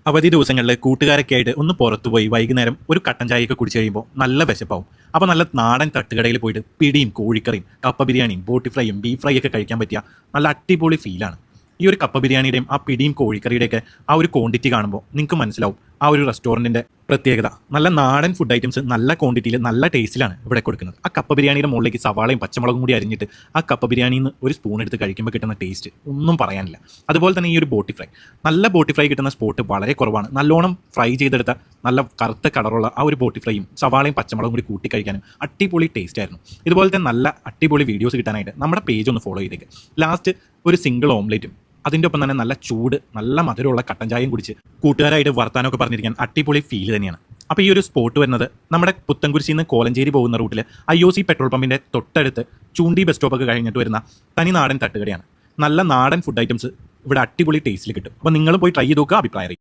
അവധി ദിവസങ്ങളിൽ കൂട്ടുകാരൊക്കെ ആയിട്ട് ഒന്ന് പുറത്തുപോയി വൈകുന്നേരം ഒരു കട്ടൻ ചായയൊക്കെ കുടിച്ച് കഴിയുമ്പോൾ നല്ല വിശപ്പാവും. അപ്പോൾ നല്ല നാടൻ തട്ടുകടയിൽ പോയിട്ട് പിടിയും കോഴിക്കറിയും കപ്പ ബിരിയാണിയും ബോട്ടി ഫ്രൈയും ബീഫ് ഫ്രൈ ഒക്കെ കഴിക്കാൻ പറ്റിയ നല്ല അടിപൊളി ഫീലാണ്. ഈ ഒരു കപ്പ ബിരിയാണിയുടെയും ആ പിടിയും കോഴിക്കറിയുടെയൊക്കെ ആ ഒരു ക്വാണ്ടിറ്റി കാണുമ്പോൾ നിങ്ങൾക്ക് മനസ്സിലാവും ആ ഒരു റെസ്റ്റോറൻറ്റിൻ്റെ പ്രത്യേകത. നല്ല നാടൻ ഫുഡ് ഐറ്റംസ് നല്ല ക്വാണ്ടിറ്റിയിൽ നല്ല ടേസ്റ്റിലാണ് ഇവിടെ കൊടുക്കുന്നത്. ആ കപ്പ ബിരിയാണിയുടെ മുകളിലേക്ക് സവാളയും പച്ചമുളകും കൂടി അരിഞ്ഞിട്ട് ആ കപ്പ ബിരിയാണിയിൽ നിന്ന് ഒരു സ്പൂൺ എടുത്ത് കഴിക്കുമ്പോൾ കിട്ടുന്ന ടേസ്റ്റ് ഒന്നും പറയാനില്ല. അതുപോലെ തന്നെ ഈ ഒരു ബോട്ടി ഫ്രൈ, നല്ല ബോട്ടി ഫ്രൈ കിട്ടുന്ന സ്പോട്ട് വളരെ കുറവാണ്. നല്ലോണം ഫ്രൈ ചെയ്തെടുത്ത നല്ല കറുത്ത കളറുള്ള ആ ഒരു ബോട്ടി ഫ്രൈയും സവാളയും പച്ചമുളകും കൂടി കൂട്ടി കഴിക്കാനും അടിപൊളി ടേസ്റ്റ് ആയിരുന്നു. ഇതുപോലത്തെ നല്ല അടിപൊളി വീഡിയോസ് കിട്ടാനായിട്ട് നമ്മുടെ പേജ് ഒന്ന് ഫോളോ ചെയ്തേക്ക്. ലാസ്റ്റ് ഒരു സിംഗിൾ ഓംലേറ്റും അതിൻ്റെ ഒപ്പം തന്നെ നല്ല ചൂട് നല്ല മധുരമുള്ള കട്ടൻ ചായയും കുടിച്ച് കൂട്ടുകാരായിട്ട് വർത്താനമൊക്കെ പറഞ്ഞിരിക്കാൻ അടിപൊളി ഫീൽ തന്നെയാണ്. അപ്പോൾ ഈ ഒരു സ്പോട്ട് വരുന്നത് നമ്മുടെ പുത്തൻകുരിശിയിൽ നിന്ന് കോലഞ്ചേരി പോകുന്ന റൂട്ടിൽ IOC പെട്രോൾ പമ്പിൻ്റെ തൊട്ടടുത്ത് ചൂണ്ടി ബസ് സ്റ്റോപ്പൊക്കെ കഴിഞ്ഞിട്ട് വരുന്ന തനി നാടൻ തട്ടുകടയാണ്. നല്ല നാടൻ ഫുഡ് ഐറ്റംസ് ഇവിടെ അടിപൊളി ടേസ്റ്റിൽ കിട്ടും. അപ്പോൾ നിങ്ങൾ പോയി ട്രൈ ചെയ്ത് നോക്കുക, അഭിപ്രായം അറിയിക്കും.